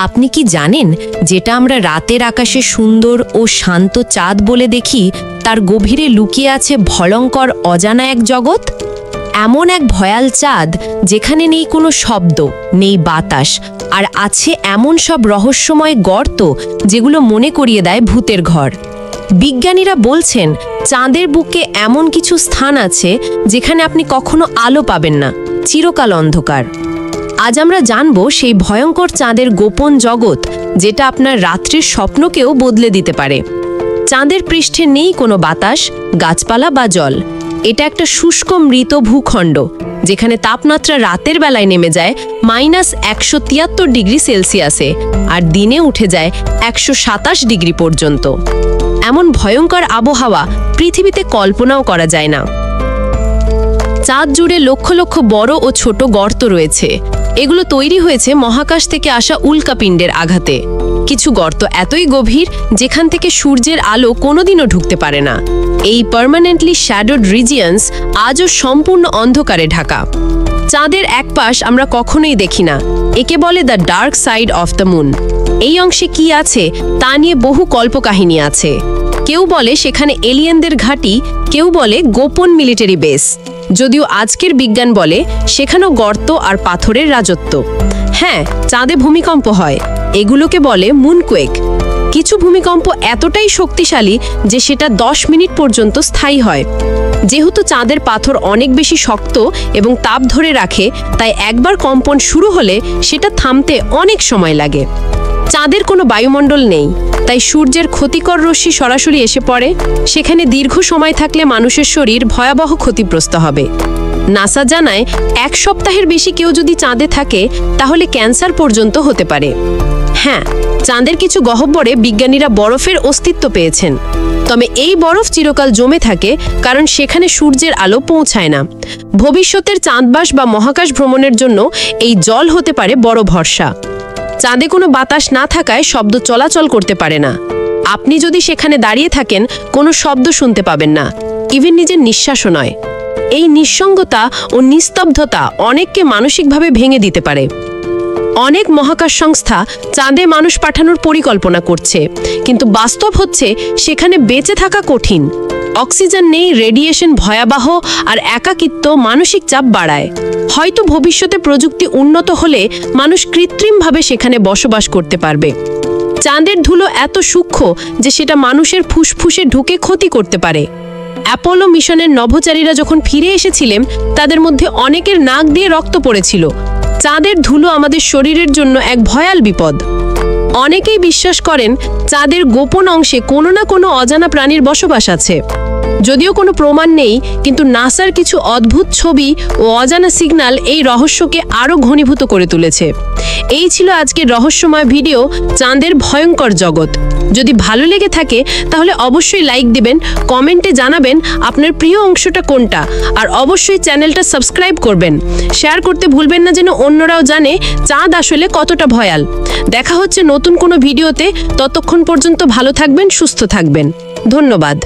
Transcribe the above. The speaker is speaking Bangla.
আপনি কি জানেন যেটা আমরা রাতের আকাশে সুন্দর ও শান্ত চাঁদ বলে দেখি তার গভীরে লুকিয়ে আছে ভয়ঙ্কর অজানা এক জগৎ? এমন এক ভয়াল চাঁদ যেখানে নেই কোনো শব্দ, নেই বাতাস, আর আছে এমন সব রহস্যময় গর্ত যেগুলো মনে করিয়ে দেয় ভূতের ঘর। বিজ্ঞানীরা বলছেন চাঁদের বুকে এমন কিছু স্থান আছে যেখানে আপনি কখনো আলো পাবেন না, চিরকাল অন্ধকার। আজ আমরা জানব সেই ভয়ঙ্কর চাঁদের গোপন জগৎ, যেটা আপনার রাত্রির স্বপ্নকেও বদলে দিতে পারে। চাঁদের পৃষ্ঠে নেই কোনো বাতাস, গাছপালা বা জল। এটা একটা শুষ্ক মৃত ভূখণ্ড, যেখানে তাপমাত্রা রাতের বেলায় নেমে যায় -173 ডিগ্রি সেলসিয়াসে, আর দিনে উঠে যায় 127 ডিগ্রি পর্যন্ত। এমন ভয়ঙ্কর আবহাওয়া পৃথিবীতে কল্পনাও করা যায় না। চাঁদ জুড়ে লক্ষ লক্ষ বড় ও ছোট গর্ত রয়েছে। এগুলো তৈরি হয়েছে মহাকাশ থেকে আসা উল্কাপিণ্ডের আঘাতে। কিছু গর্ত এতই গভীর যেখান থেকে সূর্যের আলো কোনোদিনও ঢুকতে পারে না। এই পার্মানেন্টলি শ্যাডোড রিজিয়নস আজও সম্পূর্ণ অন্ধকারে ঢাকা। চাঁদের এক পাশ আমরা কখনোই দেখি না। একে বলে the dark side of the moon. এই অংশে কি আছে তা নিয়ে বহু কল্পকাহিনী আছে। কেউ বলে সেখানে এলিয়েনদের ঘাঁটি, কেউ বলে গোপন মিলিটারি বেস। যদিও আজকের বিজ্ঞান বলে সেখানেও গর্ত আর পাথরের রাজত্ব। হ্যাঁ, চাঁদে ভূমিকম্প হয়, এগুলোকে বলে মুনকুয়েক। কিছু ভূমিকম্প এতটাই শক্তিশালী যে সেটা 10 মিনিট পর্যন্ত স্থায়ী হয়। যেহেতু চাঁদের পাথর অনেক বেশি শক্ত এবং তাপ ধরে রাখে, তাই একবার কম্পন শুরু হলে সেটা থামতে অনেক সময় লাগে। চাঁদের কোনো বায়ুমণ্ডল নেই, তাই সূর্যের ক্ষতিকর রশ্মি সরাসরি এসে পড়ে। সেখানে দীর্ঘ সময় থাকলে মানুষের শরীর ভয়াবহ ক্ষতিগ্রস্ত হবে। নাসা জানায় 1 সপ্তাহের বেশি কেউ যদি চাঁদে থাকে তাহলে ক্যান্সার পর্যন্ত হতে পারে। হ্যাঁ, চাঁদের কিছু গহ্বরে বিজ্ঞানীরা বরফের অস্তিত্ব পেয়েছেন। তবে এই বরফ চিরকাল জমে থাকে, কারণ সেখানে সূর্যের আলো পৌঁছায় না। ভবিষ্যতের চাঁদবাস বা মহাকাশ ভ্রমণের জন্য এই জল হতে পারে বড় ভরসা। চাঁদে কোনো বাতাস না থাকায় শব্দ চলাচল করতে পারে না। আপনি যদি সেখানে দাঁড়িয়ে থাকেন, কোনো শব্দ শুনতে পাবেন না, ইভেন নিজের নিঃশ্বাসও নয়। এই নিঃসঙ্গতা ও নিস্তব্ধতা অনেককে মানসিকভাবে ভেঙে দিতে পারে। অনেক মহাকাশ সংস্থা চাঁদে মানুষ পাঠানোর পরিকল্পনা করছে, কিন্তু বাস্তব হচ্ছে সেখানে বেঁচে থাকা কঠিন। অক্সিজেন নেই, রেডিয়েশন ভয়াবহ, আর একাকিত্ব মানসিক চাপ বাড়ায়। হয়তো ভবিষ্যতে প্রযুক্তি উন্নত হলে মানুষ কৃত্রিমভাবে সেখানে বসবাস করতে পারবে। চাঁদের ধুলো এত সূক্ষ্ম যে সেটা মানুষের ফুসফুসে ঢুকে ক্ষতি করতে পারে। অ্যাপোলো মিশনের নভোচারীরা যখন ফিরে এসেছিলেন, তাদের মধ্যে অনেকের নাক দিয়ে রক্ত পড়েছিল। চাঁদের ধুলো আমাদের শরীরের জন্য এক ভয়াল বিপদ। অনেকেই বিশ্বাস করেন চাঁদের গোপন অংশে কোনো না কোনো অজানা প্রাণীর বসবাস আছে। যদিও কোনো প্রমাণ নেই, কিন্তু নাসার কিছু অদ্ভুত ছবি ও অজানা সিগন্যাল এই রহস্যকে আরও ঘনীভূত করে তুলেছে। এই ছিল আজকের রহস্যময় ভিডিও, চাঁদের ভয়ঙ্কর জগৎ। যদি ভালো লেগে থাকে তাহলে অবশ্যই লাইক দিবেন, কমেন্টে জানাবেন আপনার প্রিয় অংশটা কোনটা, আর অবশ্যই চ্যানেলটা সাবস্ক্রাইব করবেন। শেয়ার করতে ভুলবেন না যেন অন্যরাও জানে চাঁদ আসলে কতটা ভয়াল। দেখা হচ্ছে নতুন কোনো ভিডিওতে। ততক্ষণ পর্যন্ত ভালো থাকবেন, সুস্থ থাকবেন। ধন্যবাদ।